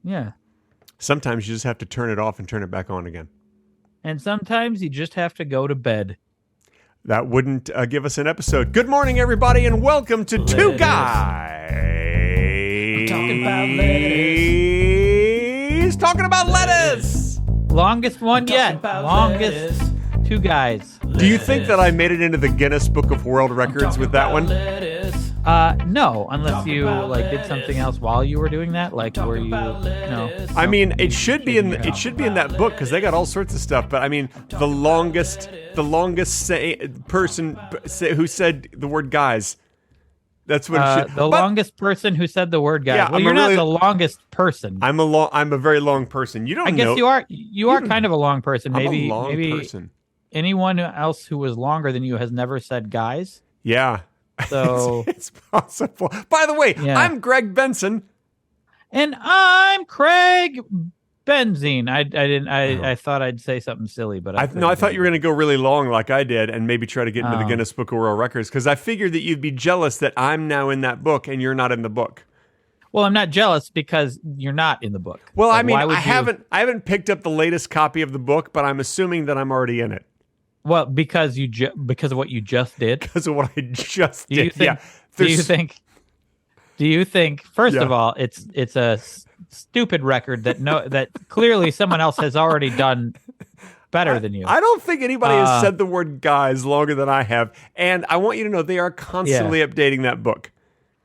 Yeah. Sometimes you just have to turn it off and turn it back on again. And sometimes you just have to go to bed. That wouldn't give us an episode. Good morning, everybody, and welcome to Two Guys. I'm talking about He's talking about lettuce. Longest one yet. Longest two guys. Do you think that I made it into the Guinness Book of World Records with that one? No, unless you did something else while you were doing that. Like, were you? No. I mean, it should be in that book because they got all sorts of stuff. But I mean, the longest person who said the word guys. That's what it should. Longest person who said the word guys. Yeah, well, you're not the longest person. I'm a very long person. You don't. I guess you are. You are kind of a long person. Maybe I'm a long maybe person. Anyone else who was longer than you has never said guys. Yeah. So it's possible. By the way, yeah. I'm Greg Benson, and I'm Craig Benzine. I thought I'd say something silly, but I thought you were going to go really long, like I did, and maybe try to get into the Guinness Book of World Records because I figured that you'd be jealous that I'm now in that book and you're not in the book. Well, I'm not jealous because you're not in the book. Well, I mean, I haven't picked up the latest copy of the book, but I'm assuming that I'm already in it. Well, because of what you just did. Because of what I just did. Do you think? First of all, it's a stupid record that clearly someone else has already done better than you. I don't think anybody has said the word guys longer than I have, and I want you to know they are constantly updating that book.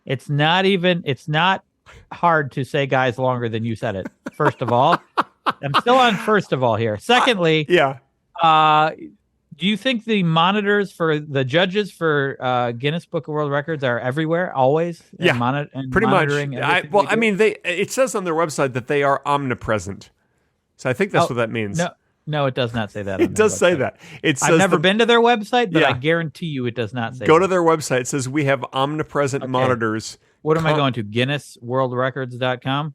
It's not hard to say guys longer than you said it. First of all, I'm still on first of all here. Secondly, do you think the monitors for the judges for Guinness Book of World Records are everywhere, always? Yeah, pretty much. I mean, it says on their website that they are omnipresent. So I think that's what that means. No, it does not say that. It does say that. It says I've never been to their website, but I guarantee you it does not say Go to their website. It says we have omnipresent monitors. What am I going to? GuinnessWorldRecords.com?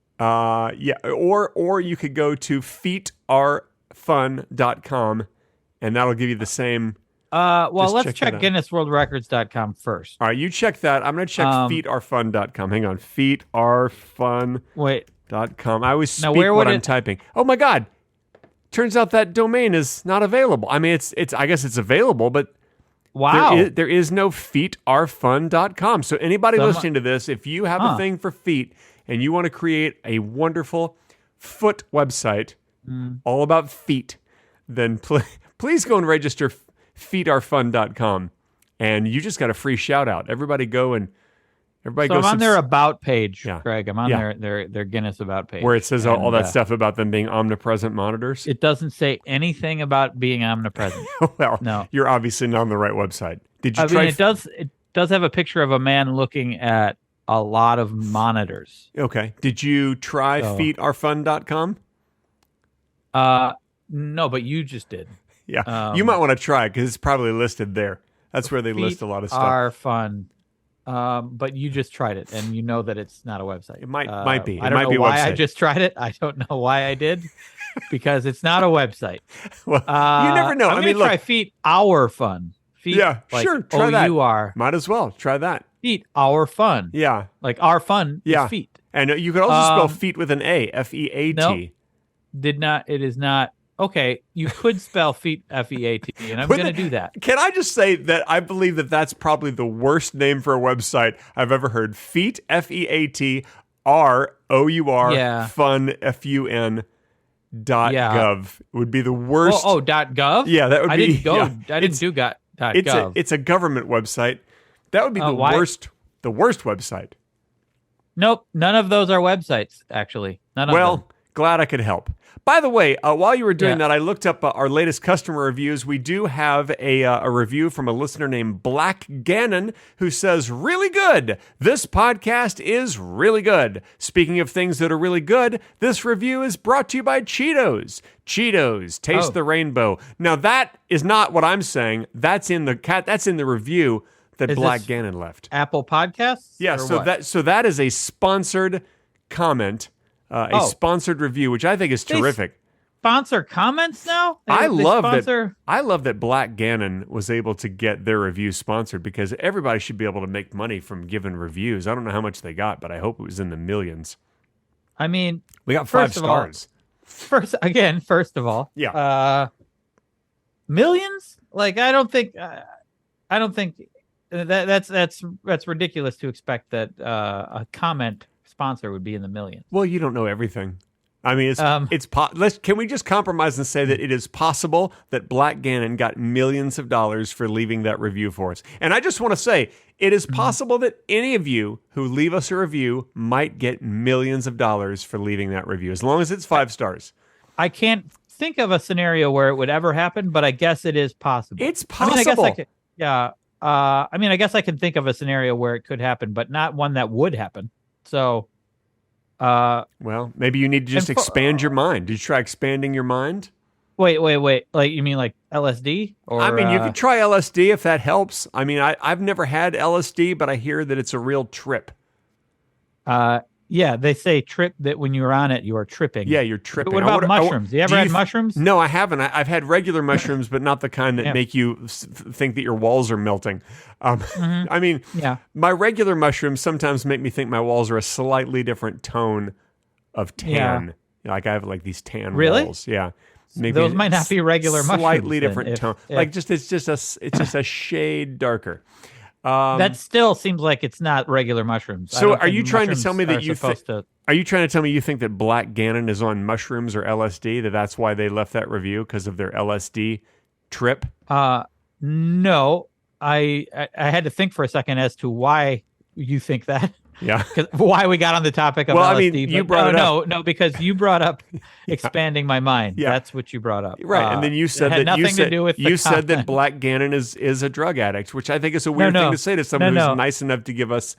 Yeah. Or you could go to feetarefun.com. And that'll give you the same. Let's check GuinnessWorldRecords.com first. All right, you check that. I'm going to check feetarefun.com. Hang on, feetarefun.com. I always speak what I'm typing. Oh my God! Turns out that domain is not available. I mean, it's. I guess it's available, but wow, there is no feetarefun.com. So anybody listening to this, if you have a thing for feet and you want to create a wonderful foot website all about feet, then please go and register feetarefun.com, and you just got a free shout out. Everybody go. I'm on their about page, Greg. I'm on their Guinness about page where it says all that stuff about them being omnipresent monitors. It doesn't say anything about being omnipresent. Well, no, you're obviously not on the right website. Did you try? It does have a picture of a man looking at a lot of monitors. Okay. Did you try feetarefun.com? No, but you just did. Yeah, you might want to try because it's probably listed there. That's where they list a lot of stuff. Are fun, but you just tried it, and you know that it's not a website. It might be. I don't know why I just tried it. I don't know why I did, because it's not a website. Well, you never know. I'm going to try Feet Our Fun. Feet, sure. Try that. O-U-R. Might as well try that. Feet Our Fun. Yeah, like our fun. Is feet, and you could also spell feet with an A, F-E-A-T. No, did not. It is not. Okay, you could spell feet F-E-A-T, and I'm going to do that. Can I just say that I believe that that's probably the worst name for a website I've ever heard. Feet, F-E-A-T-R-O-U-R, fun, F-U-N, .gov would be the worst. .gov? Yeah, that would be. I didn't go. I didn't do .gov. It's a government website. That would be the worst website. Nope, none of those are websites, actually. None of them. Well, glad I could help. By the way, while you were doing that, I looked up our latest customer reviews. We do have a review from a listener named Black Gannon who says, really good. This podcast is really good. Speaking of things that are really good, this review is brought to you by Cheetos. Cheetos, taste the rainbow. Now, that is not what I'm saying. That's in the review that Black Gannon left. Apple Podcasts? Yeah, so that is a sponsored comment. A sponsored review, which I think is terrific. Sponsor comments now? I love that Black Gannon was able to get their review sponsored because everybody should be able to make money from giving reviews. I don't know how much they got, but I hope it was in the millions. I mean, we got 5 stars. First of all, yeah. Millions? Like, I don't think that's ridiculous to expect that a comment sponsor would be in the millions. Well, you don't know everything. I mean, can we just compromise and say that it is possible that Black Gannon got millions of dollars for leaving that review for us? And I just want to say, it is possible that any of you who leave us a review might get millions of dollars for leaving that review, as long as it's 5 stars. I can't think of a scenario where it would ever happen, but I guess it is possible. It's possible. I guess I can think of a scenario where it could happen, but not one that would happen. So, well, maybe you need to just expand your mind. Did you try expanding your mind? Wait. Like, you mean like LSD? Or I mean, you could try LSD if that helps. I mean, I've never had LSD, but I hear that it's a real trip. Yeah, they say trip that when you're on it, you are tripping. Yeah, you're tripping. What about mushrooms? You ever had mushrooms? No, I haven't. I've had regular mushrooms, but not the kind that make you think that your walls are melting. I mean, my regular mushrooms sometimes make me think my walls are a slightly different tone of tan. Yeah. Like I have like these tan walls. Yeah. Maybe those might not be regular mushrooms. Slightly different tone. Like it's just a shade darker. That still seems like it's not regular mushrooms. So are you trying to tell me that are you trying to tell me you think that Black Gannon is on mushrooms or LSD, that's why they left that review, because of their LSD trip? No. I had to think for a second as to why you think that. Yeah. Why we got on the topic of LSD. I mean, you brought it up. No, because you brought up expanding my mind. Yeah. That's what you brought up. Right. And then you said that nothing to do with you said that Black Gannon is a drug addict, which I think is a weird thing to say to someone who's nice enough to give us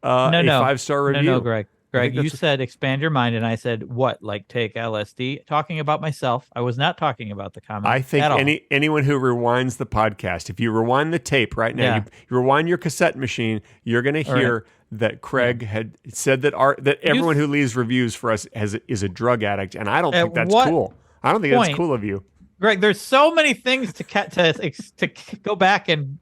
a 5-star review. No, Greg. You said expand your mind, and I said, what? Like take LSD? Talking about myself. I was not talking about the comment. I think anyone who rewinds the podcast, if you rewind the tape right now, you rewind your cassette machine, you're going to hear that Craig had said that everyone who leaves reviews for us is a drug addict, and I don't think that's cool. I don't think that's cool of you. Greg, there's so many things to go back and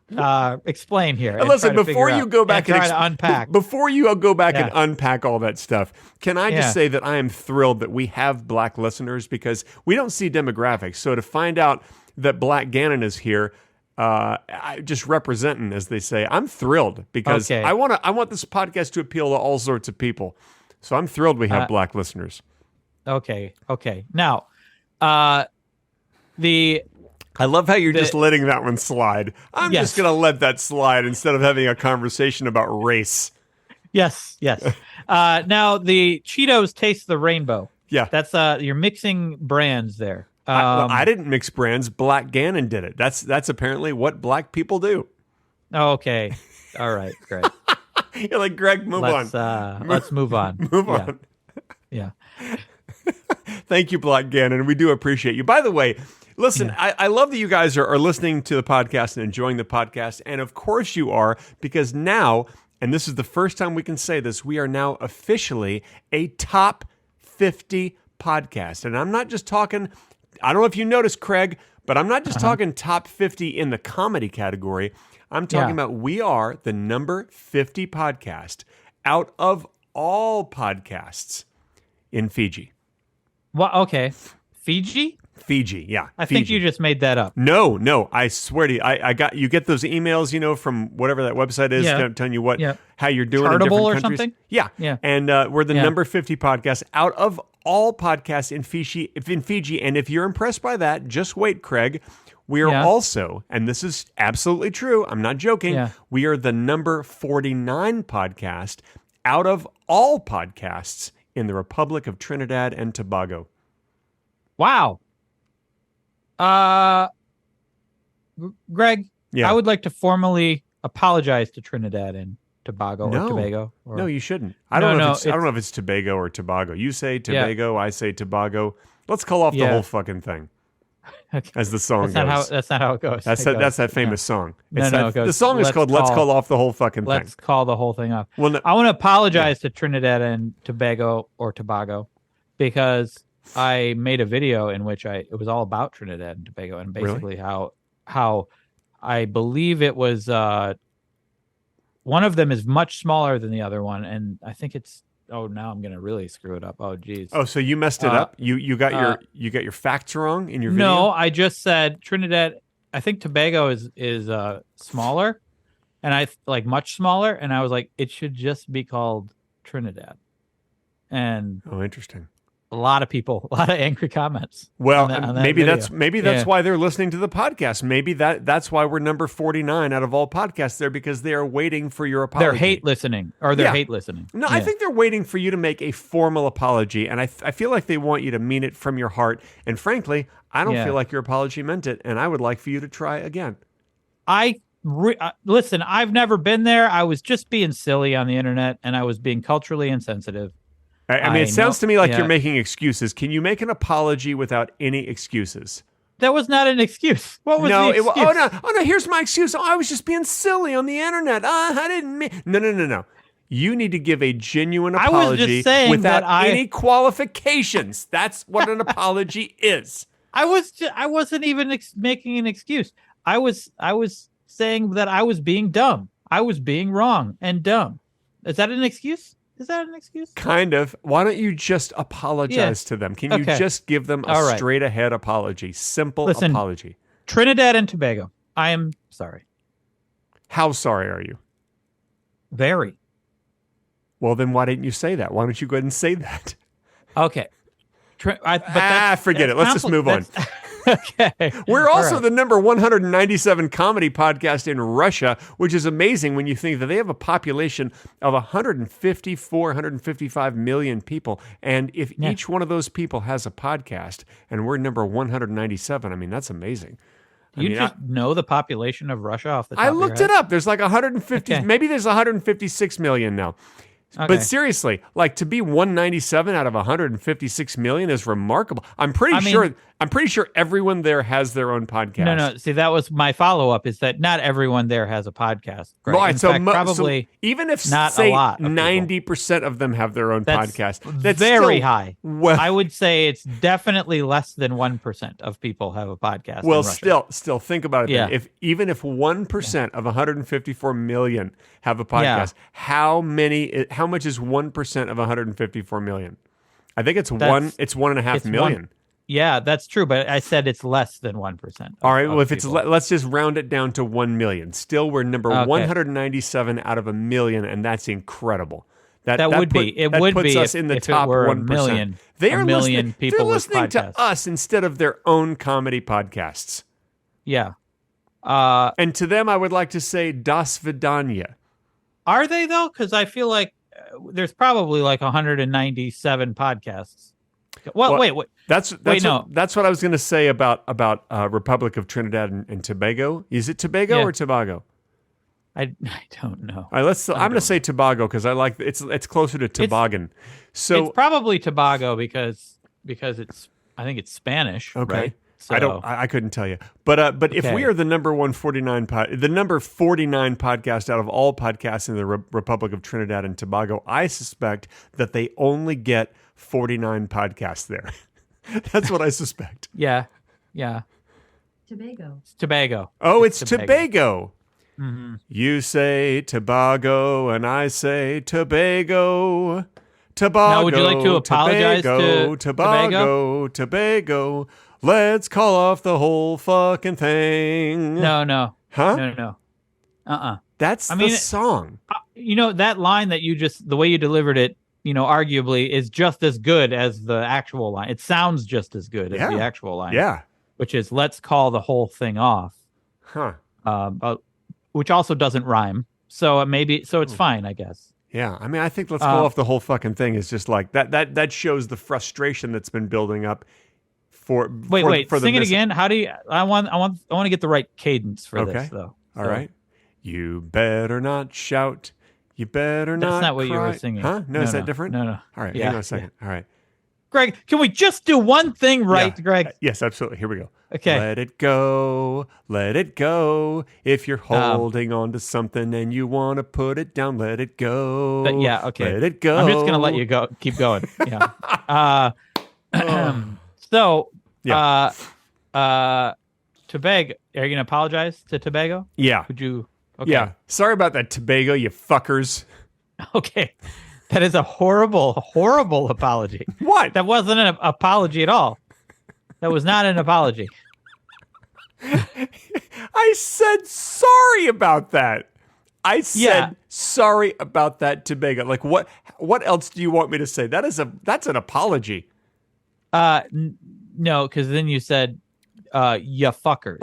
explain here. And listen, before you go back and unpack, and unpack all that stuff, can I just say that I am thrilled that we have Black listeners, because we don't see demographics. So to find out that Black Gannon is here, just representing, as they say, I'm thrilled, because I want this podcast to appeal to all sorts of people. So I'm thrilled we have Black listeners. Okay. Now, I love how you're just letting that one slide. I'm just going to let that slide instead of having a conversation about race. Yes. Now the Cheetos Taste the Rainbow. Yeah. That's you're mixing brands there. I didn't mix brands. Black Gannon did it. That's apparently what black people do. Okay. All right, Greg. You're like, Greg, let's move on. Move on. Yeah. Thank you, Black Gannon. We do appreciate you. By the way, listen, I love that you guys are listening to the podcast and enjoying the podcast. And of course you are, because now, and this is the first time we can say this, we are now officially a top 50 podcast. And I'm not just talking, I don't know if you noticed, Craig, but I'm not just talking top 50 in the comedy category. I'm talking about we are the number 50 podcast out of all podcasts in Fiji. Well, okay. Fiji, yeah. I think you just made that up. No, I swear to you, you get those emails, from whatever that website is, telling you how you're doing Chartable in different or countries. Something? Yeah. And we're the number 50 podcast out of all podcasts in Fiji. And if you're impressed by that, just wait, Craig. We are also, and this is absolutely true, I'm not joking, we are the number 49 podcast out of all podcasts in the Republic of Trinidad and Tobago. Wow. Greg, I would like to formally apologize to Trinidad and Tobago or Tobago. No, you shouldn't. I don't know if it's Tobago or Tobago. You say Tobago, I say Tobago. Let's call off the whole fucking thing. Okay. As the song goes. That's not how it goes. That's that famous song. It goes, the song is called Let's Call Off the Whole Fucking Thing. Let's call the whole thing off. Well, I want to apologize to Trinidad and Tobago or Tobago, because I made a video in which it was all about Trinidad and Tobago, and basically how I believe it was one of them is much smaller than the other one, and I think it's Oh, now I'm gonna really screw it up. Oh, geez. Oh, so you messed it up. You got your facts wrong in your video. No, I just said Trinidad. I think Tobago is smaller, and I like much smaller. And I was like, it should just be called Trinidad. And interesting. A lot of angry comments. Well, maybe that's why they're listening to the podcast. Maybe that's why we're number 49 out of all podcasts there, because they are waiting for your apology. They're hate listening. No, I think they're waiting for you to make a formal apology, and I feel like they want you to mean it from your heart. And frankly, I don't feel like your apology meant it, and I would like for you to try again. Listen, I've never been there. I was just being silly on the internet, and I was being culturally insensitive. I mean, it sounds to me like you're making excuses. Can you make an apology without any excuses? That was not an excuse. What was the excuse? Oh no! Here's my excuse. Oh, I was just being silly on the internet. I didn't mean. No. You need to give a genuine apology I was just saying without any qualifications. That's what an apology is. I wasn't even making an excuse. I was saying that I was being dumb. I was being wrong and dumb. Is that an excuse? Is that an excuse? Kind of. Why don't you just apologize to them? Can you just give them a straight ahead apology? Simple apology. Trinidad and Tobago, I am sorry. How sorry are you? Very. Well, then why didn't you say that? Why don't you go ahead and say that? Okay. Forget it. Let's just move on. Okay. We're also the number 197 comedy podcast in Russia, which is amazing when you think that they have a population of 155 million people. And if each one of those people has a podcast and we're number 197, I mean, that's amazing. You know the population of Russia off the top I of your looked head? it up. There's like 150, maybe there's 156 million now. Okay. But seriously, like to be 197 out of 156 million is remarkable. I'm pretty sure everyone there has their own podcast. No. See, that was my follow-up, is that not everyone there has a podcast. Right? Right. Probably even if not say a lot of 90% of them have their own podcast, that's very high. Well, I would say it's definitely less than 1% of people have a podcast. Well, still think about it. Yeah. Then. Even if 1% of 154 million have a podcast, how much is 1% of 154 million? I think it's 1.5 million. Yeah, that's true, but I said it's less than 1%. All right, well, if it's let's just round it down to 1 million. Still, we're number 197 out of a million, and that's incredible. That would puts us in the top 1%. A million people they're listening to us instead of their own comedy podcasts. Yeah. And to them, I would like to say, das vidanya. Are they, though? Because I feel like there's probably like 197 podcasts. Well, wait. That's what I was going to say about Republic of Trinidad and Tobago. Is it Tobago or Tobago? I don't know. All right, I'm going to say Tobago because I like it's closer to toboggan. So it's probably Tobago because I think it's Spanish. Okay. Right? So, I couldn't tell you. But if we are the number 49 podcast out of all podcasts in the Republic of Trinidad and Tobago, I suspect that they only get 49 podcasts there. That's what I suspect. Yeah. Tobago. It's Tobago. Oh, it's Tobago. Mm-hmm. You say Tobago and I say Tobago. Tobago. Now, would you like to apologize to Tobago. Let's call off the whole fucking thing. No. Huh? No. That's the song. That line that the way you delivered it, arguably is just as good as the actual line. It sounds just as good as the actual line. Yeah. Which is, let's call the whole thing off. Huh. Which also doesn't rhyme. So it's fine, I guess. Yeah. I mean, I think let's call off the whole fucking thing is just like that shows the frustration that's been building up for sing it again. How do you I want to get the right cadence for this though. All right. You better not shout. You better not. That's not what cry. you were singing. Huh? No, is that different? No. All right, hang on a second. All right. Greg, can we just do one thing right, Greg? Yes, absolutely. Here we go. Okay. Let it go. Let it go. If you're holding on to something and you want to put it down, let it go. Okay. Let it go. I'm just going to let you go. Keep going. Yeah. Tobago. Are you going to apologize to Tobago? Yeah. Would you? Okay. Yeah. Sorry about that, Tobago, you fuckers. Okay. That is a horrible, horrible apology. What? That wasn't an apology at all. That was not an apology. I said sorry about that. I said sorry about that, Tobago. Like what else do you want me to say? That's an apology. No, because then you said you fuckers.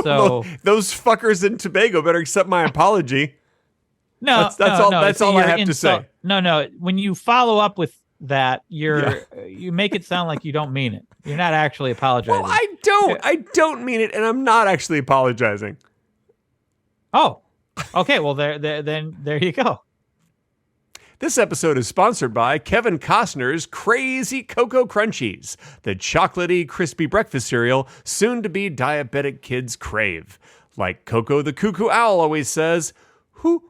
So those fuckers in Tobago better accept my apology. That's all I have to say. No. When you follow up with that, you make it sound like you don't mean it. You're not actually apologizing. Well, I don't mean it, and I'm not actually apologizing. Oh, okay. Well, there you go. This episode is sponsored by Kevin Costner's Crazy Cocoa Crunchies, the chocolatey, crispy breakfast cereal soon-to-be diabetic kids crave. Like Coco the Cuckoo Owl always says, who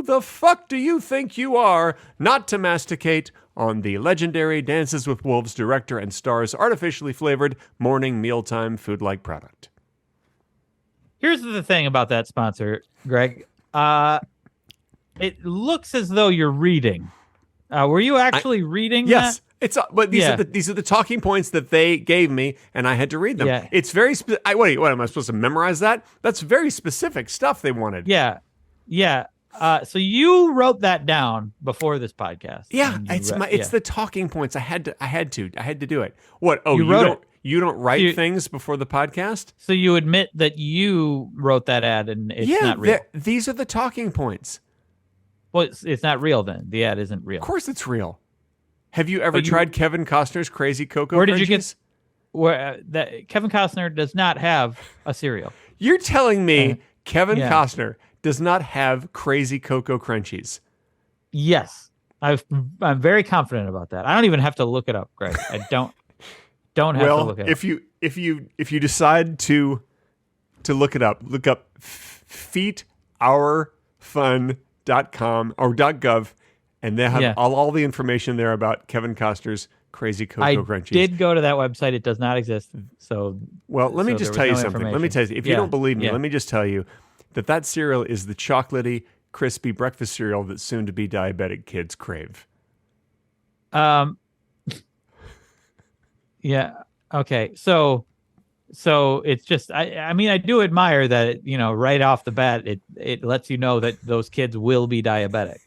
the fuck do you think you are not to masticate on the legendary Dances with Wolves director and star's artificially flavored morning mealtime food-like product? Here's the thing about that sponsor, Greg. It looks as though you're reading. Were you actually reading yes. that? But these are the talking points that they gave me, and I had to read them. Yeah. It's very what am I supposed to memorize that? That's very specific stuff they wanted. Yeah. So you wrote that down before this podcast. Yeah, it's the talking points. I had to do it. What? Oh, you don't write things before the podcast? So you admit that you wrote that ad and it's not real. These are the talking points. Well, it's not real then. The ad isn't real. Of course it's real. Have you ever tried Kevin Costner's Crazy Cocoa Crunchies? Where did you get that Kevin Costner does not have a cereal? You're telling me Kevin Costner does not have Crazy Cocoa Crunchies? Yes. I'm very confident about that. I don't even have to look it up, Greg. I don't have to look it up. If you decide to look it up, look up feetourfun.com or .gov, and they have all the information there about Kevin Costner's Crazy Cocoa Crunchies. I did go to that website. It does not exist. So, let me just tell you something. Let me tell you, if you don't believe me, let me just tell you that cereal is the chocolatey, crispy breakfast cereal that soon-to-be diabetic kids crave. Yeah. Okay. So it's just, I mean, I do admire that, right off the bat, it lets you know that those kids will be diabetic.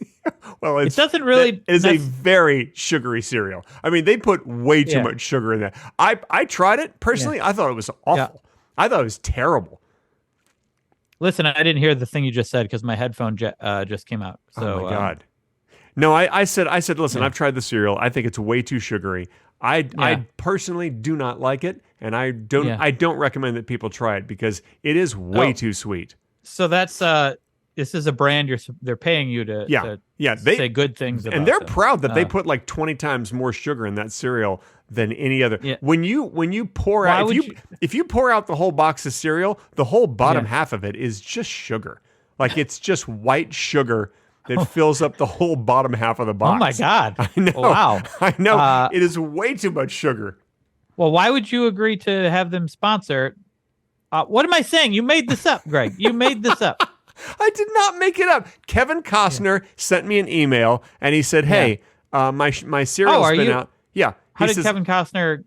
Well, it doesn't really. It is a very sugary cereal. I mean, they put way too much sugar in that. I tried it personally. I thought it was awful. Yeah. I thought it was terrible. Listen, I didn't hear the thing you just said because my headphone just came out. So, oh my God. No, I said, listen, I've tried the cereal. I think it's way too sugary. I personally do not like it, and I don't recommend that people try it because it is way too sweet. So that's this is a brand they're paying you to say good things about. And they're proud that they put like 20 times more sugar in that cereal than any other. Yeah. When you pour out if you pour out the whole box of cereal, the whole bottom half of it is just sugar. Like it's just white sugar that fills up the whole bottom half of the box. Oh my God. I know. Wow. I know. It is way too much sugar. Well, why would you agree to have them sponsor? What am I saying? You made this up, Greg. You made this up. I did not make it up. Kevin Costner sent me an email and he said, "Hey, my cereal's been out." Yeah. How did Kevin Costner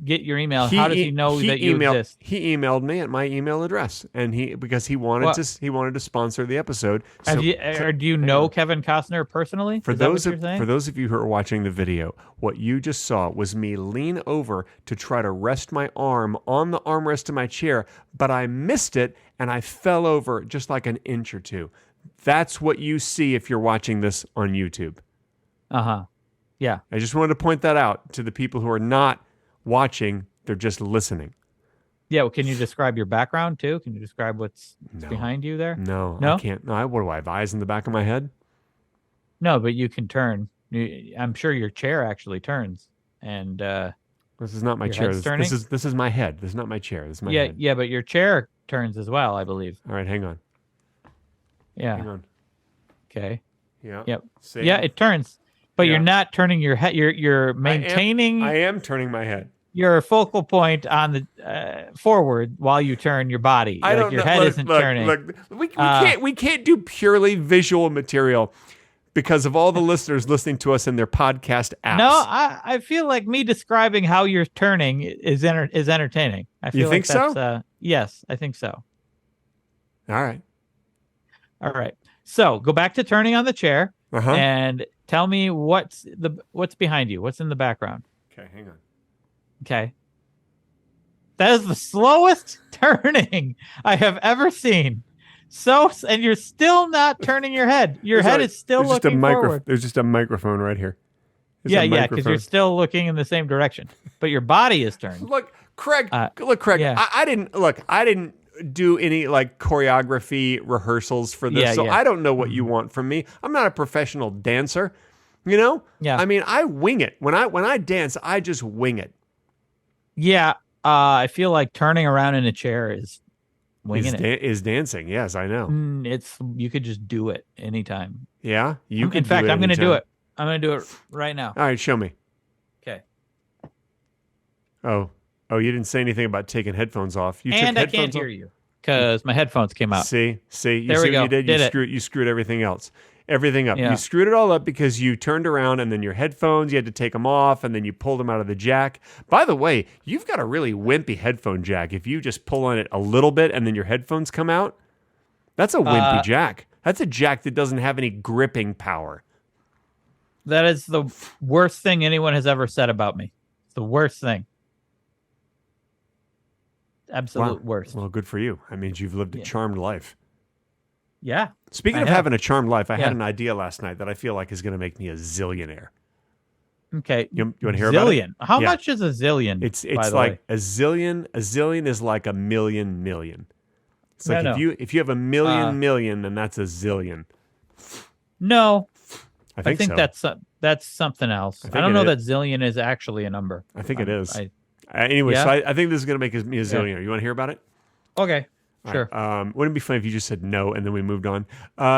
get your email? How does he know that you exist? He emailed me at my email address, and because he wanted to sponsor the episode. So, do you know Kevin Costner personally? For those of you who are watching the video, what you just saw was me lean over to try to rest my arm on the armrest of my chair, but I missed it and I fell over just like an inch or two. That's what you see if you're watching this on YouTube. Yeah. I just wanted to point that out to the people who are not watching, they're just listening. Yeah, well, can you describe your background too? Can you describe what's behind you there? No, I can't. No, what do I have, eyes in the back of my head? No, but you can turn. I'm sure your chair actually turns. And this is not my chair. This is my head. This is not my chair. This is my head. Yeah, but your chair turns as well, I believe. All right, hang on. Yeah. Hang on. Okay. Yeah. Yep. Same. Yeah, it turns. But you're not turning your head. You're maintaining. I am turning my head. Your focal point on the forward while you turn your body. Your head isn't turning. Look, we can't do purely visual material. because of all the listeners listening to us in their podcast apps. No, I feel like me describing how you're turning is entertaining. I feel you think so? Yes, I think so. All right. So go back to turning on the chair Uh-huh. and tell me what's behind you. What's in the background? Okay, hang on. Okay. That is the slowest turning I have ever seen. And you're still not turning your head. Your head is still looking forward. There's just a microphone right here. Yeah, because you're still looking in the same direction, but your body is turned. Look, Craig. Yeah. I didn't do any like choreography rehearsals for this, so I don't know what you want from me. I'm not a professional dancer, you know. Yeah. I mean, I wing it when I dance. I just wing it. Yeah. I feel like turning around in a chair is winging it. Is dancing. Yes, I know. You could just do it anytime. Yeah, In fact, I'm going to do it. I'm going to do it right now. All right, show me. Okay. Oh, you didn't say anything about taking headphones off. I can't hear you because my headphones came out. See, you there see we go. What you did? You screwed everything else. Everything up. Yeah. You screwed it all up because you turned around and then your headphones, you had to take them off and then you pulled them out of the jack. By the way, you've got a really wimpy headphone jack. If you just pull on it a little bit and then your headphones come out, that's a wimpy jack. That's a jack that doesn't have any gripping power. That is the worst thing anyone has ever said about me. It's the worst thing. Absolute worst. Well, good for you. That means you've lived a charmed life. Yeah. Speaking of having a charmed life, I had an idea last night that I feel like is going to make me a zillionaire. Okay. You want to hear about it? Zillion. How much is a zillion? It's like a zillion. A zillion is like a million. It's like if you have a million, then that's a zillion. No. I think so. That's something else. I don't know that zillion is actually a number. I think it is. Anyway, so I think this is going to make me a zillionaire. You want to hear about it? Okay. Sure. Wouldn't it be funny if you just said no and then we moved on?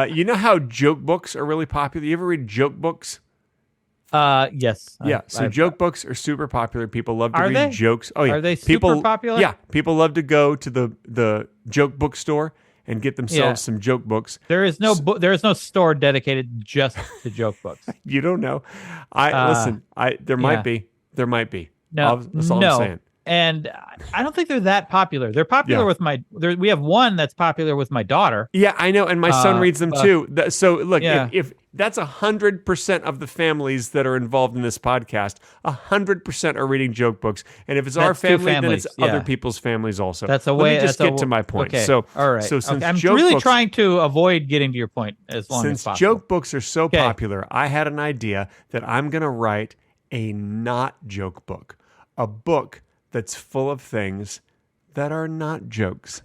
You know how joke books are really popular? You ever read joke books? Yes. Yeah. Joke books are super popular. People love to read jokes. Oh yeah. Are they super popular? Yeah. People love to go to the joke bookstore and get themselves some joke books. There is no there is no store dedicated just to joke books. You don't know. Listen. There might be. There might be. No. That's all I'm saying. And I don't think they're that popular. They're popular with we have one that's popular with my daughter. Yeah, I know. And my son reads them too. So look, if that's 100% of the families that are involved in this podcast, 100% are reading joke books. And if it's our family, then it's other people's families also. That's a way. Let me just get to my point. Okay. So, all right. So since I'm really trying to avoid getting to your point as long as possible. Since joke books are so popular, I had an idea that I'm going to write a not joke book, a book that's full of things that are not jokes.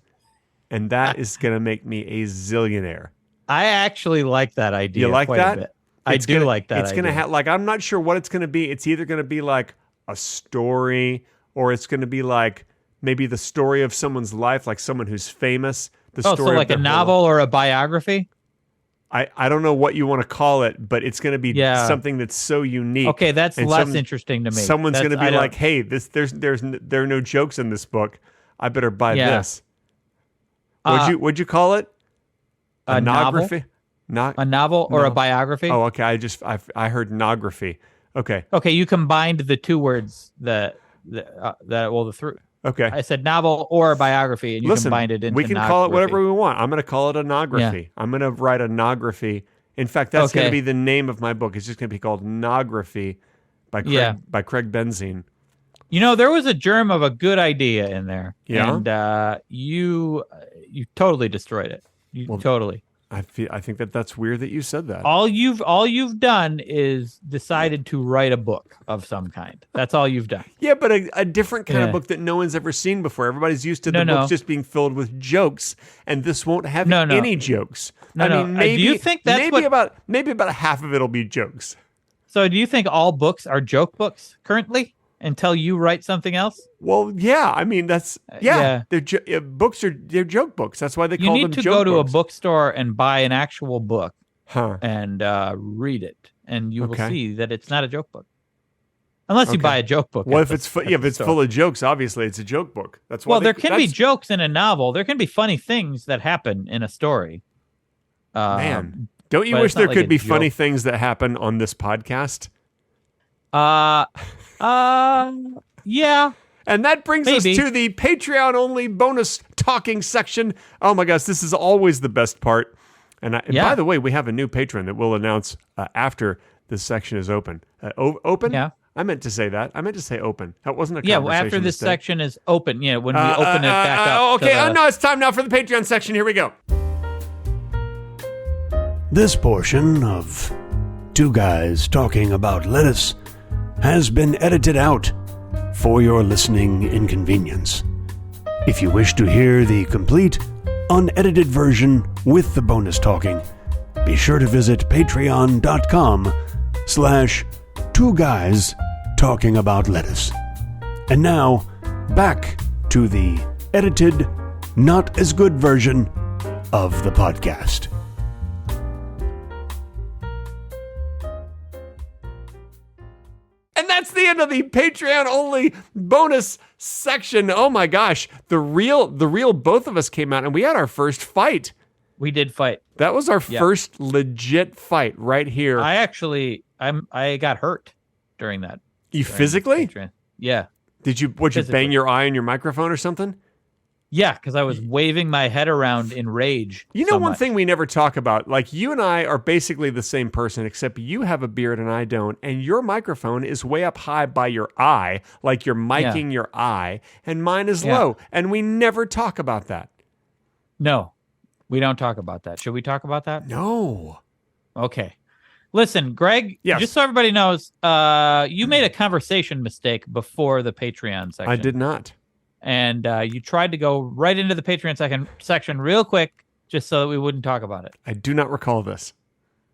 And that is going to make me a zillionaire. I actually like that idea. You like quite that? A bit. I do like that. It's going to have, like, I'm not sure what it's going to be. It's either going to be like a story or it's going to be like maybe the story of someone's life, like someone who's famous. So like a novel or a biography? I don't know what you want to call it, but it's going to be something that's so unique. Okay, that's less interesting to me. Someone's going to be like, "Hey, there are no jokes in this book. I better buy this." Would you call it a novel? A novel or a biography? Oh, okay. I heard nography. Okay. Okay, you combined the two words the three. Okay. I said novel or biography, and you combined it into we can call it whatever we want. I'm going to call it a nography. Yeah. I'm going to write a nography. In fact, that's going to be the name of my book. It's just going to be called Nography by Craig Benzine. You know, there was a germ of a good idea in there. Yeah. And you totally destroyed it. Totally. I think that's weird that you said that. All you've done is decided to write a book of some kind. That's all you've done. Yeah, but a different kind of book that no one's ever seen before. Everybody's used to the books just being filled with jokes, and this won't have any jokes. I mean, maybe do you think that's maybe about half of it'll be jokes. So, do you think all books are joke books currently until you write something else? Well, yeah. I mean, that's They're books they're joke books. That's why they call them joke books. You need to go to a bookstore and buy an actual book and read it, and you will see that it's not a joke book. Unless you buy a joke book. Well, if it's full of jokes, obviously it's a joke book. That's why. Well, there can be jokes in a novel. There can be funny things that happen in a story. Man, Don't you wish there could be funny things that happen on this podcast? Yeah. And that brings us to the Patreon-only bonus talking section. Oh my gosh, this is always the best part. And by the way, we have a new patron that we'll announce after this section is open. Open? Yeah. I meant to say that. I meant to say open. That wasn't a conversation after this mistake. section is open. Yeah, when we open it back up. Okay, no, it's time now for the Patreon section. Here we go. This portion of Two Guys Talking About Lettuce has been edited out for your listening inconvenience. If you wish to hear the complete, unedited version with the bonus talking, be sure to visit patreon.com/Two Guys Talking About Lettuce. And now, back to the edited, not as good version of the podcast. And that's the end of the Patreon-only bonus section. Oh my gosh, the real both of us came out and we had our first fight. We did fight. That was our first legit fight right here. I got hurt during that. You physically? Yeah. Did you bang your eye on your microphone or something? Yeah, because I was waving my head around in rage. You know, one thing we never talk about, like you and I are basically the same person, except you have a beard and I don't, and your microphone is way up high by your eye, like you're miking your eye, and mine is low, and we never talk about that. No, we don't talk about that. Should we talk about that? No. Okay. Listen, Greg, just so everybody knows, you made a conversation mistake before the Patreon section. I did not. And you tried to go right into the Patreon section real quick just so that we wouldn't talk about it. I do not recall this.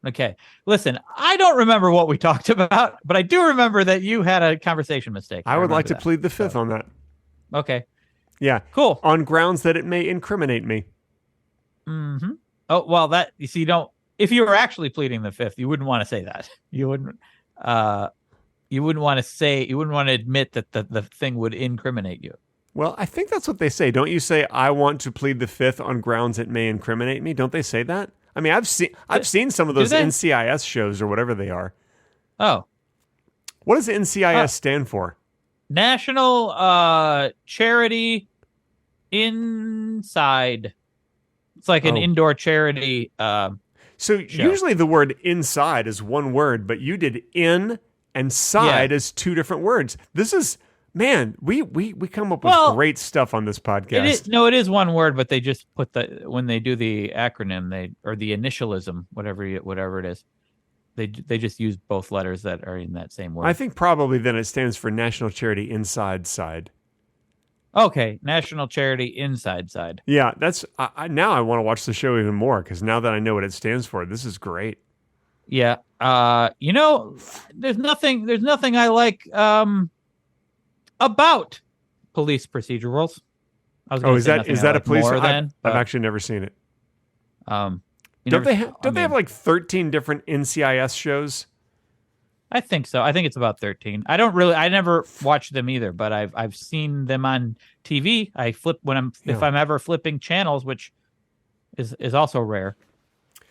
Okay. Listen, I don't remember what we talked about, but I do remember that you had a conversation mistake. I would like to plead the fifth on that. Okay. Yeah. Cool. On grounds that it may incriminate me. Mm-hmm. Oh, well, you see, if you were actually pleading the fifth, you wouldn't want to say that. You wouldn't want to admit that the thing would incriminate you. Well, I think that's what they say. Don't you say, I want to plead the fifth on grounds it may incriminate me? Don't they say that? I mean, I've seen some of those NCIS shows or whatever they are. Oh. What does NCIS stand for? National Charity Inside. It's like an indoor charity So show. Usually the word inside is one word, but you did in and side as two different words. This is... Man, we come up with great stuff on this podcast. It is one word, but they just put when they do the acronym, or the initialism, whatever it is, they just use both letters that are in that same word. I think probably then it stands for National Charity Inside Side. Okay, National Charity Inside Side. Yeah, that's now I want to watch the show even more because now that I know what it stands for, this is great. Yeah, there's nothing I like. About police procedurals. Is that a police? I've actually never seen it. Don't they have like 13 different NCIS shows? I think so. I think it's about 13. I never watched them either, but I've seen them on TV. I flip if I'm ever flipping channels, which is also rare.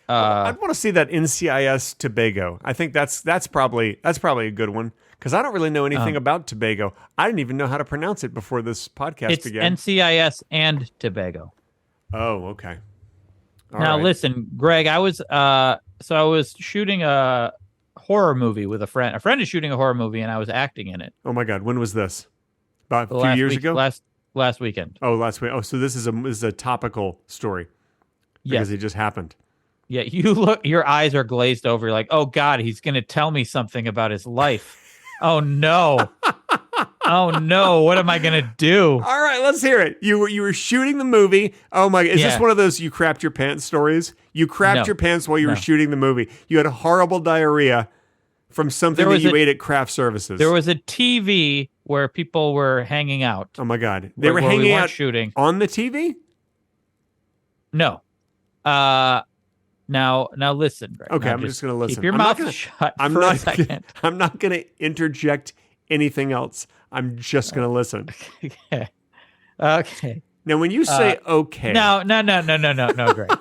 I'd want to see that NCIS Tobago. I think that's probably a good one because I don't really know anything about Tobago. I didn't even know how to pronounce it before this podcast began. It's NCIS and Tobago. Oh, okay. Now listen, Greg, I was shooting a horror movie with a friend. A friend is shooting a horror movie, and I was acting in it. Oh my God, when was this? About a few years ago. Last weekend. Oh, last week. Oh, so this is a topical story because it just happened. Yeah, your eyes are glazed over. You're like, oh God, he's going to tell me something about his life. Oh no. Oh no, what am I going to do? All right, let's hear it. You were shooting the movie. Oh my, is this one of those you crapped your pants stories? You crapped your pants while you were shooting the movie. You had horrible diarrhea from something that you ate at craft services. There was a TV where people were hanging out. Oh my God. They were hanging out shooting on the TV? No. Now listen, Greg. Okay, I'm just going to listen. Keep your mouth shut for a second. I'm not going to interject anything else. I'm just going to listen. Okay. Now, when you say okay. No, Greg.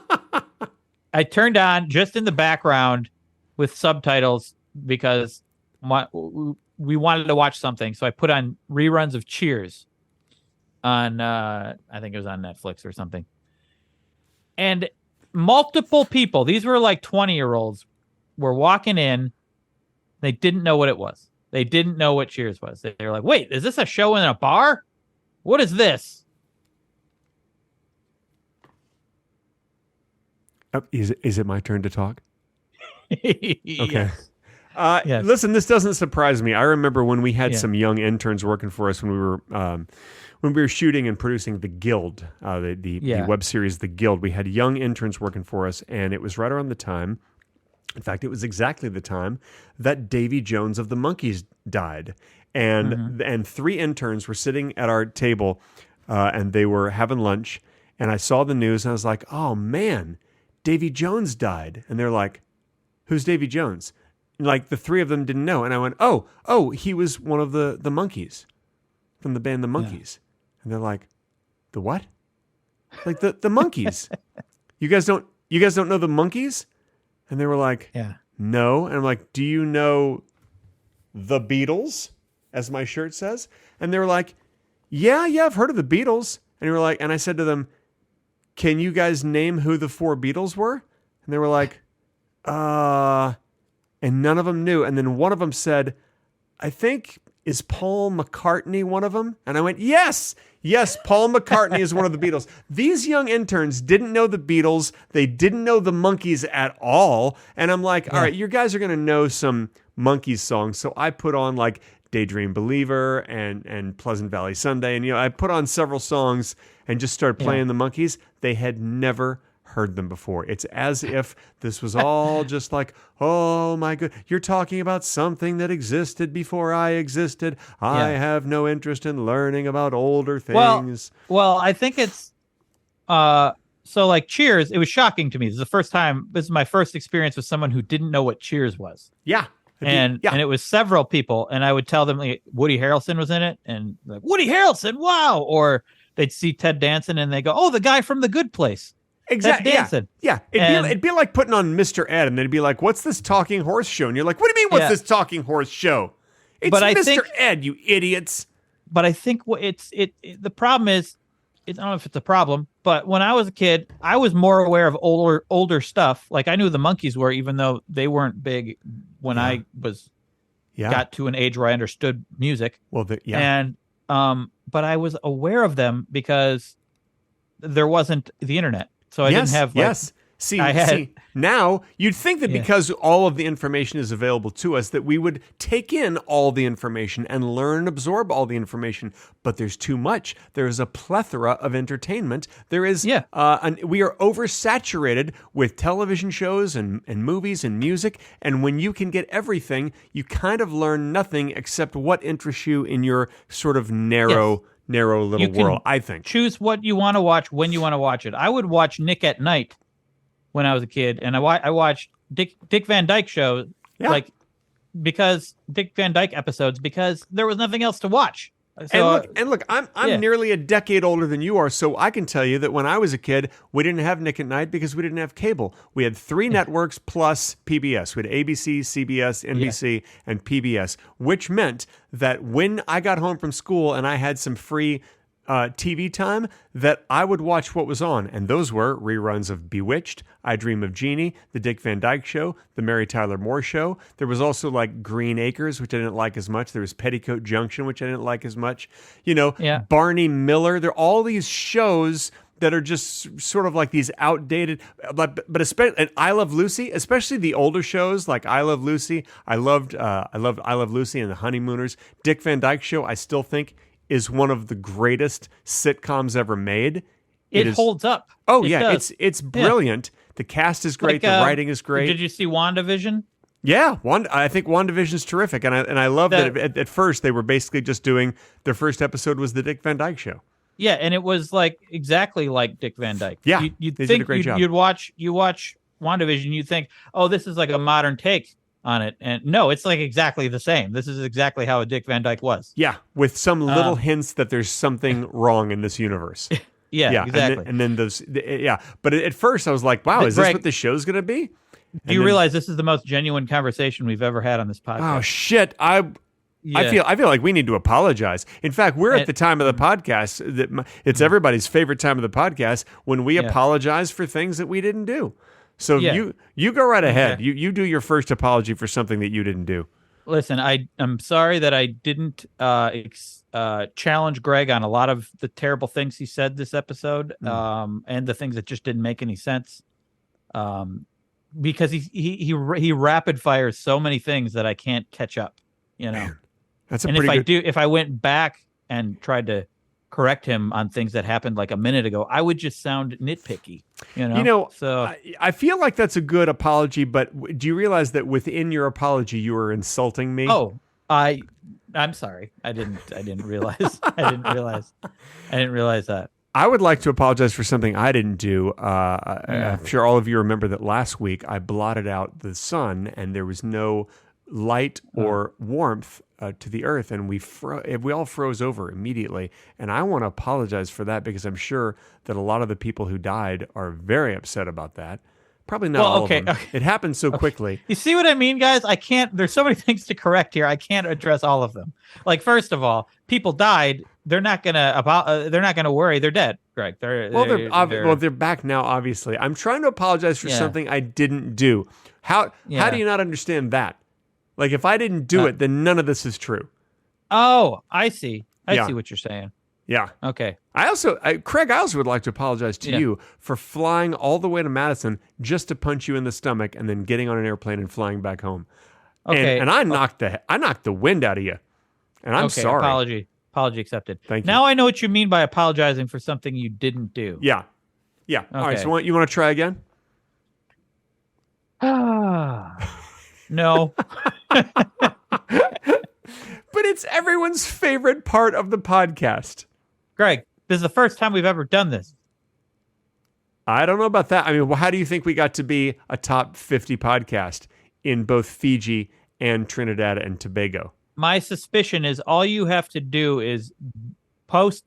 I turned on just in the background with subtitles because we wanted to watch something. So I put on reruns of Cheers on, I think it was on Netflix or something. And multiple people, these were like 20-year-olds, were walking in. They didn't know what it was. They didn't know what Cheers was. They were like, wait, is this a show in a bar? What is this? Is it my turn to talk? Okay. Yes. Yes. Listen, this doesn't surprise me. I remember when we had some young interns working for us when we were shooting and producing The Guild, the web series The Guild. We had young interns working for us, and it was right around the time. In fact, it was exactly the time that Davy Jones of the Monkees died, and 3 interns were sitting at our table, and they were having lunch. And I saw the news, and I was like, "Oh man, Davy Jones died." And they're like, "Who's Davy Jones?" Like the 3 of them didn't know. And I went, oh, he was one of the Monkees from the band The Monkees. Yeah. And they're like, "The what?" Like the Monkees. You guys don't know the Monkees? And they were like, "No." And I'm like, "Do you know the Beatles?" As my shirt says. And they were like, yeah, I've heard of the Beatles. And we were like, and I said to them, "Can you guys name who the 4 Beatles were?" And they were like, and none of them knew. And then one of them said, "I think, is Paul McCartney one of them?" And I went, yes, Paul McCartney is one of the Beatles. These young interns didn't know the Beatles. They didn't know the Monkees at all. And I'm like, all right, you guys are going to know some Monkees songs. So I put on like Daydream Believer and Pleasant Valley Sunday. And, I put on several songs and just started playing the Monkees. They had never heard them before. It's as if this was all just like, oh my good, you're talking about something that existed before I existed. I have no interest in learning about older things. Well, I think it's so like Cheers, it was shocking to me. This is my first experience with someone who didn't know what Cheers was. Yeah. And it was several people, and I would tell them like Woody Harrelson was in it, and like, Woody Harrelson, wow. Or they'd see Ted Danson and they go, "Oh, the guy from The Good Place." Exactly. Yeah. It'd be like putting on Mr. Ed, and they'd be like, "What's this talking horse show?" And you're like, "What do you mean, what's this talking horse show?" It's Mr. Ed, you idiots. But I think the problem is, I don't know if it's a problem, but when I was a kid, I was more aware of older stuff. Like I knew the Monkees were, even though they weren't big when I was got to an age where I understood music. Well, and but I was aware of them because there wasn't the internet. So I didn't have See, now you'd think that because all of the information is available to us, that we would take in all the information and learn and absorb all the information. But there's too much. There's a plethora of entertainment. There is, we are oversaturated with television shows and movies and music. And when you can get everything, you kind of learn nothing except what interests you in your sort of narrow little world, I think. Choose what you want to watch when you want to watch it. I would watch Nick at Night when I was a kid, and I watched Dick Van Dyke show, because Dick Van Dyke episodes, because there was nothing else to watch. So, and look, I'm nearly a decade older than you are, so I can tell you that when I was a kid, we didn't have Nick at Night because we didn't have cable. We had 3 networks plus PBS. We had ABC, CBS, NBC, and PBS, which meant that when I got home from school and I had some free TV time, that I would watch what was on, and those were reruns of Bewitched, I Dream of Jeannie, The Dick Van Dyke Show, The Mary Tyler Moore Show. There was also like Green Acres, which I didn't like as much. There was Petticoat Junction, which I didn't like as much. Barney Miller. There are all these shows that are just sort of like these outdated, but especially, and I Love Lucy, especially the older shows like I Love Lucy. I loved I Love Lucy and The Honeymooners. Dick Van Dyke Show, I still think, is one of the greatest sitcoms ever made. It holds up. Oh, it's brilliant. The cast is great. The writing is great. Did you see WandaVision? Yeah, I think WandaVision is terrific, and I love that at first they were basically just doing, their first episode was the Dick Van Dyke Show. Yeah, and it was like exactly like Dick Van Dyke. Yeah, you'd did a great job. You watch WandaVision, you'd think, oh, this is like a modern take on it, and no, it's like exactly the same. This is exactly how a Dick Van Dyke was. Yeah, with some little hints that there's something wrong in this universe. Yeah, exactly. And then those, yeah. But at first I was like, wow, is this what the show's going to be? Do you realize this is the most genuine conversation we've ever had on this podcast? Oh, shit. I feel like we need to apologize. In fact, we're at the time of the podcast that it's everybody's favorite time of the podcast when we apologize for things that we didn't do. So you go right ahead. Okay. You do your first apology for something that you didn't do. Listen, I'm sorry that I didn't challenge Greg on a lot of the terrible things he said this episode, and the things that just didn't make any sense. Because he rapid fires so many things that I can't catch up. You know, Man, that's a and pretty if I went back and tried to correct him on things that happened like a minute ago, I would just sound nitpicky. So I feel like that's a good apology, but do you realize that within your apology you were insulting me? Oh, I'm sorry. I didn't realize. I didn't realize that. I would like to apologize for something I didn't do. I'm sure all of you remember that last week I blotted out the sun and there was no light or warmth to the earth, and we all froze over immediately. And I want to apologize for that because I'm sure that a lot of the people who died are very upset about that. Probably not all of them. Okay. It happened so quickly. You see what I mean, guys? I can't. There's so many things to correct here. I can't address all of them. Like, first of all, people died. They're not gonna worry. They're dead, Greg. They're back now. Obviously, I'm trying to apologize for something I didn't do. How do you not understand that? Like, if I didn't do it, then none of this is true. Oh, I see. I see what you're saying. Yeah. Okay. Craig, I also would like to apologize to you for flying all the way to Madison just to punch you in the stomach and then getting on an airplane and flying back home. Okay. And I knocked the wind out of you. And I'm sorry. Apology accepted. Thank you. Now I know what you mean by apologizing for something you didn't do. Yeah. Yeah. Okay. All right. So you want to try again? No. But it's everyone's favorite part of the podcast. Greg, this is the first time we've ever done this. I don't know about that. I mean, how do you think we got to be a top 50 podcast in both Fiji and Trinidad and Tobago? My suspicion is all you have to do is post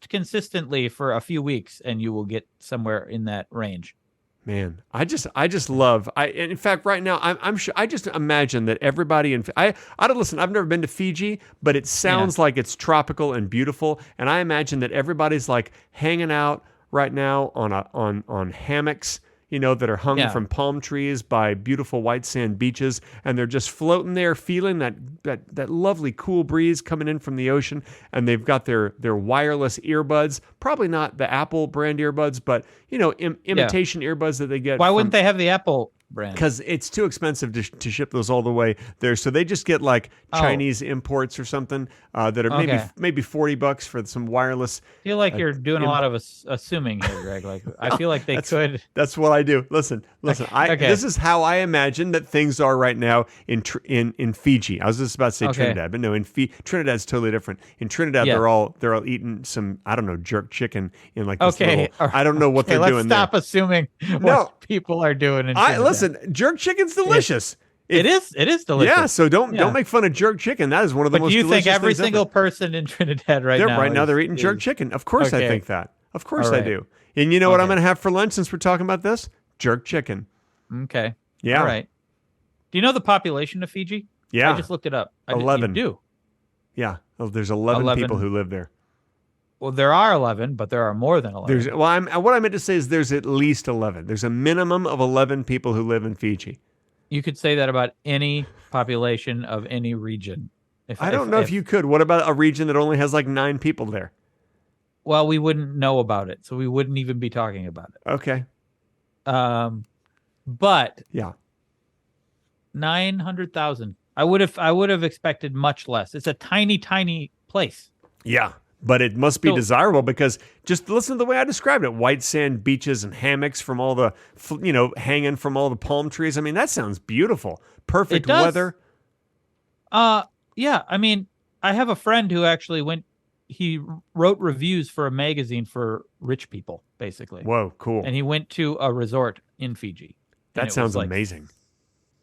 consistently for a few weeks and you will get somewhere in that range. Man, I just love. In fact, right now, I'm sure. I just imagine that everybody I don't listen. I've never been to Fiji, but it sounds like it's tropical and beautiful. And I imagine that everybody's like hanging out right now on hammocks, that are hung from palm trees by beautiful white sand beaches, and they're just floating there, feeling that lovely cool breeze coming in from the ocean. And they've got their wireless earbuds, probably not the Apple brand earbuds, but imitation earbuds that they get. Why wouldn't they have the Apple brand? Because it's too expensive to ship those all the way there, so they just get like Chinese imports or something that are maybe $40 for some wireless. I feel like you're doing a lot of assuming here, Greg. Like I feel like they could. That's what I do. Listen. This is how I imagine that things are right now in Fiji. I was just about to say Trinidad, but no, Trinidad's totally different. In Trinidad, they're all eating some, I don't know, jerk chicken in like this little. I don't know what they're doing. Let's stop assuming what people are doing in Trinidad. Listen, jerk chicken's delicious. It is delicious. Yeah, so don't make fun of jerk chicken. That is one of the most delicious things. But you think every single person in Trinidad they're eating jerk chicken. Of course I think that. Of course I do. And you know what I'm going to have for lunch since we're talking about this? Jerk chicken. Okay. Yeah. All right. Do you know the population of Fiji? Yeah. I just looked it up. 11. You do? Yeah. There's 11 people who live there. Well, there are 11, but there are more than 11. What I meant to say is there's at least 11. There's a minimum of 11 people who live in Fiji. You could say that about any population of any region. I don't know if you could. What about a region that only has like 9 people there? Well, we wouldn't know about it, so we wouldn't even be talking about it. Okay. But 900,000. I would have expected much less. It's a tiny, tiny place. Yeah. But it must be desirable because just listen to the way I described it. White sand beaches and hammocks from all the, hanging from all the palm trees. I mean, that sounds beautiful. Perfect weather. Yeah. I mean, I have a friend who actually he wrote reviews for a magazine for rich people, basically. Whoa, cool. And he went to a resort in Fiji. That sounds amazing.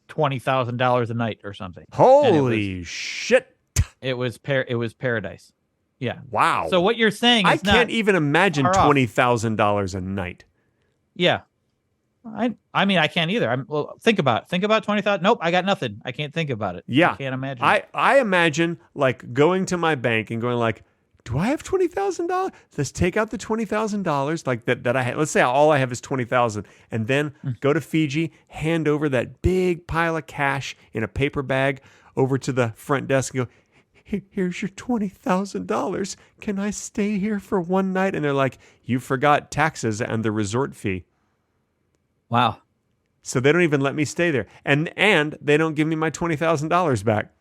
$20,000 a night or something. Holy shit. It was paradise. Yeah. Wow. So what you're saying is I can't even imagine $20,000 a night. Yeah. I mean, I can't either. Think about it. Think about 20,000. Nope, I got nothing. I can't think about it. Yeah. I can't imagine. I imagine like going to my bank and going like, do I have $20,000? Let's take out the $20,000 like that I have. Let's say all I have is $20,000, and then go to Fiji, hand over that big pile of cash in a paper bag over to the front desk and go, here's your $20,000. Can I stay here for one night? And they're like, you forgot taxes and the resort fee. Wow. So they don't even let me stay there. And they don't give me my $20,000 back.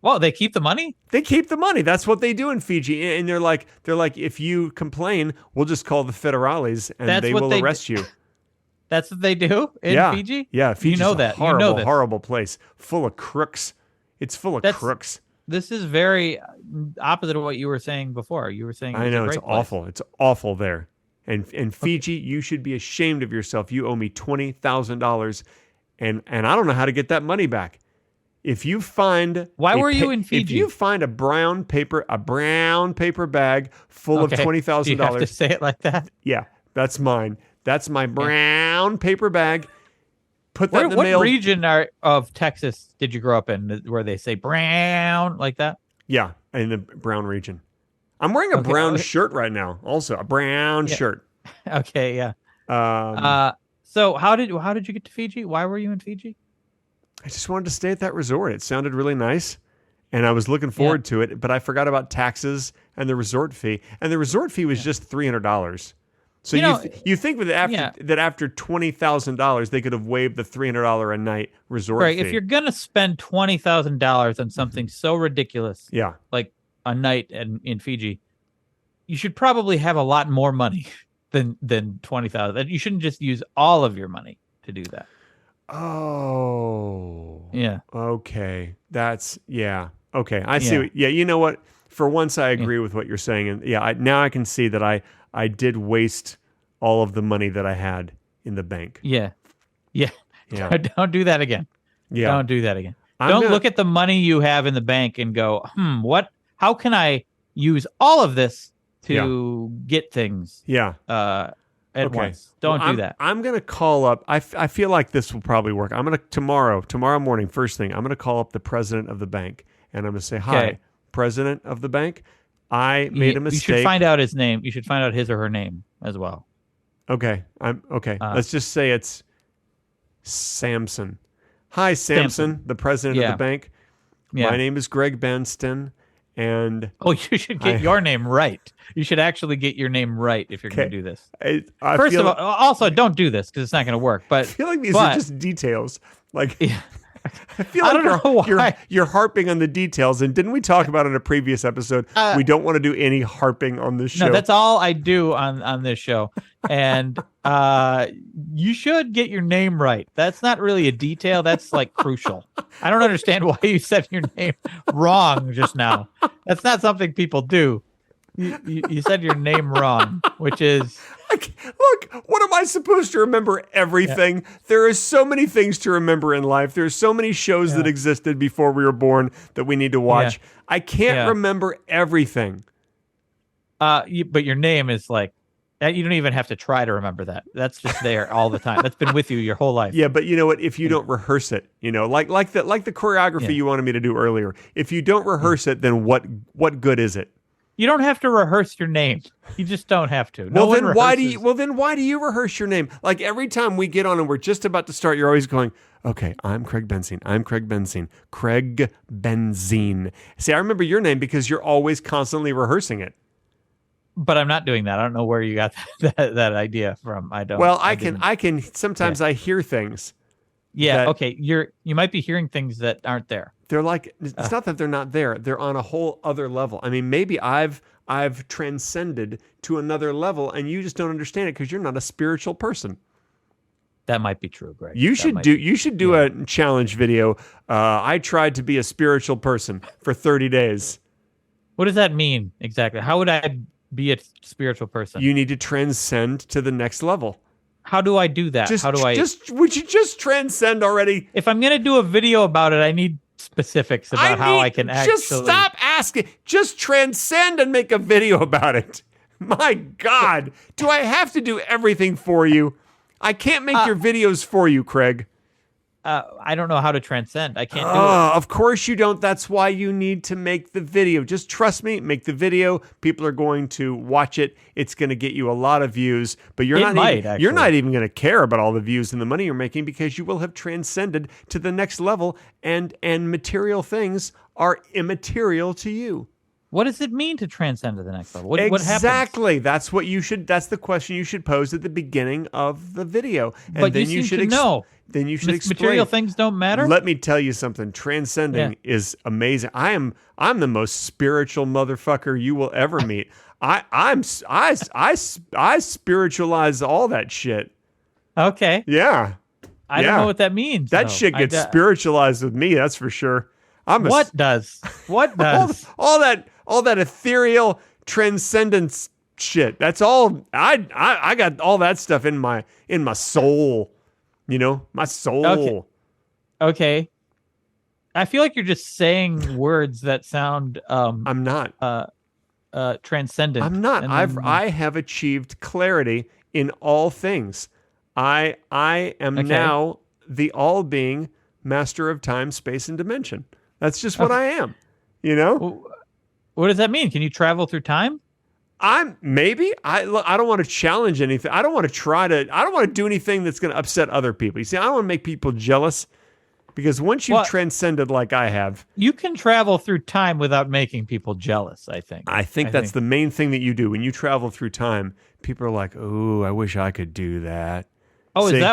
Well, they keep the money? They keep the money. That's what they do in Fiji. And they're like, if you complain, we'll just call the federales and they will arrest you. That's what they do in Fiji? Yeah, Fiji's that. Horrible, horrible place. Full of crooks. It's full of crooks. This is very opposite of what you were saying before. You were saying I know, it's awful. It's awful there. And in Fiji, you should be ashamed of yourself. You owe me $20,000, and I don't know how to get that money back. If you find why were you in Fiji? If you find a brown paper bag full of $20,000, you have to say it like that. Yeah, that's mine. That's my brown paper bag. Put that in the mail. What region of Texas did you grow up in where they say brown like that? Yeah, in the brown region. I'm wearing a brown shirt right now. Also, a brown shirt. Okay, yeah. So how did you get to Fiji? Why were you in Fiji? I just wanted to stay at that resort. It sounded really nice, and I was looking forward to it. But I forgot about taxes and the resort fee. And the resort fee was just $300. So you think that after $20,000 they could have waived the $300 a night resort fee. If you're gonna spend $20,000 on something so ridiculous, like a night in Fiji, you should probably have a lot more money than $20,000. You shouldn't just use all of your money to do that. Oh. Yeah. Okay. Okay. I see. You know what? For once, I agree with what you're saying, and now I can see that I did waste all of the money that I had in the bank. Yeah. Don't do that again. Yeah. Don't do that again. Don't look at the money you have in the bank and go, how can I use all of this to get things? Yeah. At once. Don't do that. I'm going to call up. I feel like this will probably work. I'm going to tomorrow morning, first thing, I'm going to call up the president of the bank, and I'm going to say, hi, president of the bank. I made a mistake. You should find out his name. You should find out his or her name as well. Okay. Let's just say it's Samson. Hi, Samson, the president of the bank. My name is Greg Benston. And you should get your name right. You should actually get your name right if you're going to do this. First of all, also don't do this because it's not going to work. But I feel like these are just details. Like I feel like you're harping on the details. And didn't we talk about in a previous episode? We don't want to do any harping on this show. No, that's all I do on this show. And you should get your name right. That's not really a detail. That's like crucial. I don't understand why you said your name wrong just now. That's not something people do. You said your name wrong, which is... Look, what am I supposed to remember? Everything. Yeah. There are so many things to remember in life. There are so many shows that existed before we were born that we need to watch. Yeah. I can't remember everything. But your name is like... You don't even have to try to remember that. That's just there all the time. That's been with you your whole life. Yeah, but you know what? If you don't rehearse it, like the choreography you wanted me to do earlier. If you don't rehearse it, then what good is it? You don't have to rehearse your name. You just don't have to. Then why do you rehearse your name? Like every time we get on and we're just about to start, you're always going, okay, I'm Craig Benzine. I'm Craig Benzine. Craig Benzine. See, I remember your name because you're always constantly rehearsing it. But I'm not doing that. I don't know where you got that idea from. I don't. Well, I can sometimes I hear things. Yeah. Okay. You might be hearing things that aren't there. They're like, it's not that they're not there. They're on a whole other level. I mean, maybe I've transcended to another level and you just don't understand it because you're not a spiritual person. That might be true, Greg. You should do a challenge video. I tried to be a spiritual person for 30 days. What does that mean exactly? How would I be a spiritual person? You need to transcend to the next level. How do I do that? Would you just transcend already? If I'm going to do a video about it, I need specifics about how I can actually... Just stop asking. Just transcend and make a video about it. My God. Do I have to do everything for you? I can't make your videos for you, Craig. I don't know how to transcend. I can't do it. Of course you don't. That's why you need to make the video. Just trust me. Make the video. People are going to watch it. It's going to get you a lot of views. But you're not even going to care about all the views and the money you're making because you will have transcended to the next level, and material things are immaterial to you. What does it mean to transcend to the next level? What Exactly. happens? That's what you should. That's the question you should pose at the beginning of the video. And but then you seem to know. Then you should explain. Material things don't matter. Let me tell you something. Transcending is amazing. I'm the most spiritual motherfucker you will ever meet. I spiritualize all that shit. Okay. Yeah. I don't know what that means. That shit gets spiritualized with me. That's for sure. What does? all that ethereal transcendence shit. That's all. I got all that stuff in my soul. You know, my soul. Okay. I feel like you're just saying words that sound. I'm not. Transcendent. I'm not. I have achieved clarity in all things. I am now the all-being master of time, space, and dimension. That's just what I am. You know. What does that mean? Can you travel through time? I don't want to challenge anything. I don't want to do anything that's going to upset other people. You see, I don't want to make people jealous because once you've transcended like I have, you can travel through time without making people jealous, I think. I think that's the main thing that you do. When you travel through time, people are like, "Oh, I wish I could do that." Oh, see?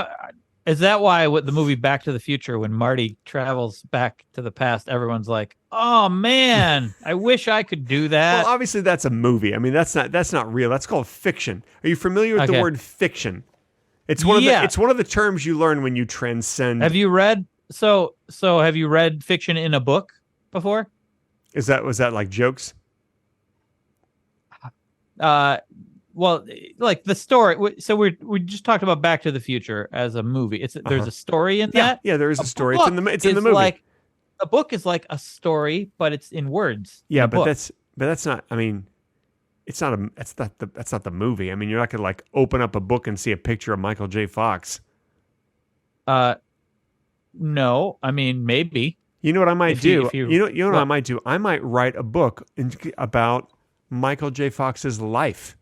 Is that why with the movie Back to the Future, when Marty travels back to the past, everyone's like, "Oh man, I wish I could do that." Well, obviously that's a movie. I mean, that's not real. That's called fiction. Are you familiar with the word fiction? It's one of the terms you learn when you transcend. Have you read have you read fiction in a book before? Was that like jokes? Well, like the story. So we just talked about Back to the Future as a movie. There's a story in that. Yeah, there is a story. It's in the movie. Like a book is like a story, but it's in words. Yeah, but that's not. I mean, that's not the movie. I mean, you're not gonna like open up a book and see a picture of Michael J. Fox. No. I mean, maybe. You know what I might do? You know what I might do? I might write a book about Michael J. Fox's life.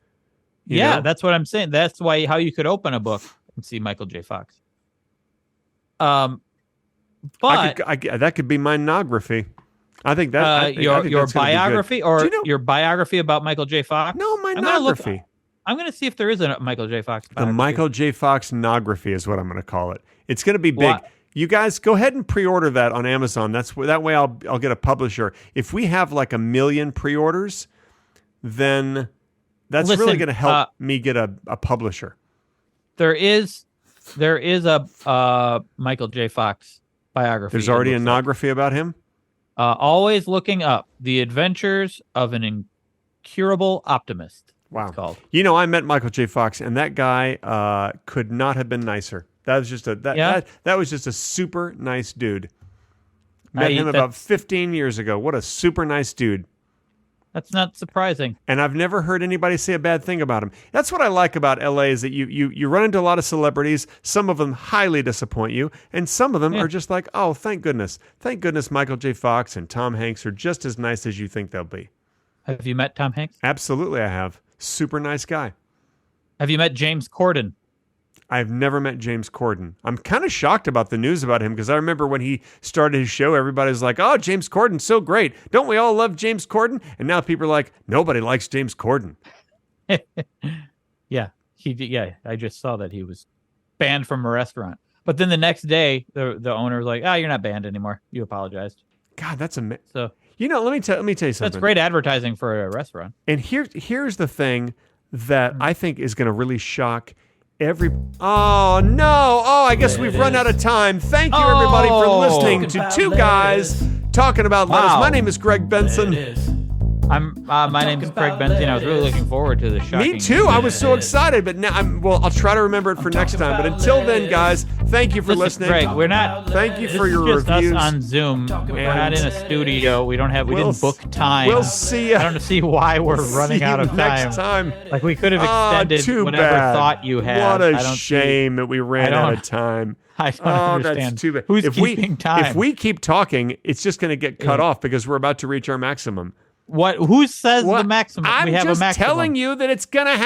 You know? That's what I'm saying. That's how you could open a book and see Michael J. Fox. But that could be my nography. I think that your biography or your biography about Michael J. Fox. No, my nography. I'm going to see if there is a Michael J. Fox biography. The Michael J. Fox nography is what I'm going to call it. It's going to be big. You guys go ahead and pre-order that on Amazon. That way I'll get a publisher. If we have like 1 million pre-orders, then that's really going to help me get a publisher. There is a Michael J. Fox biography. There's already a nography about him? Always Looking Up, The Adventures of an Incurable Optimist. Wow. It's called. You know, I met Michael J. Fox, and that guy could not have been nicer. That was just that was just a super nice dude. Met him about 15 years ago. What a super nice dude. That's not surprising. And I've never heard anybody say a bad thing about him. That's what I like about LA is that you run into a lot of celebrities. Some of them highly disappoint you, and some of them are just like, oh, thank goodness. Thank goodness Michael J. Fox and Tom Hanks are just as nice as you think they'll be. Have you met Tom Hanks? Absolutely, I have. Super nice guy. Have you met James Corden? I've never met James Corden. I'm kind of shocked about the news about him because I remember when he started his show, everybody was like, oh, James Corden's so great. Don't we all love James Corden? And now people are like, nobody likes James Corden. Yeah. I just saw that he was banned from a restaurant. But then the next day, the owner was like, oh, you're not banned anymore. You apologized. God, that's amazing. So, you know, let me tell you something. That's great advertising for a restaurant. And here's the thing that I think is going to really shock Oh no! Oh, I guess we've run out of time. Thank you, everybody, for listening to Two Guys Talking About Lettuce. My name is Greg Benson. My name is Craig Benson. I was really looking forward to this shocking. Me too. I was so excited, but now I'll try to remember it for next time. But until then, guys, Thank you for listening. Greg, we're not. Thank you for your just reviews. Us on Zoom. We're not in a studio. We didn't book time. We'll see you. I don't see why we're running out of time. Next time. Like we could have extended too whatever bad. thought you had. What a shame that we ran out of time. I don't understand. That's too bad. Who's keeping time? If we keep talking, it's just going to get cut off because we're about to reach our maximum. Who says the maximum? I'm we have just a maximum. telling you that it's going to happen.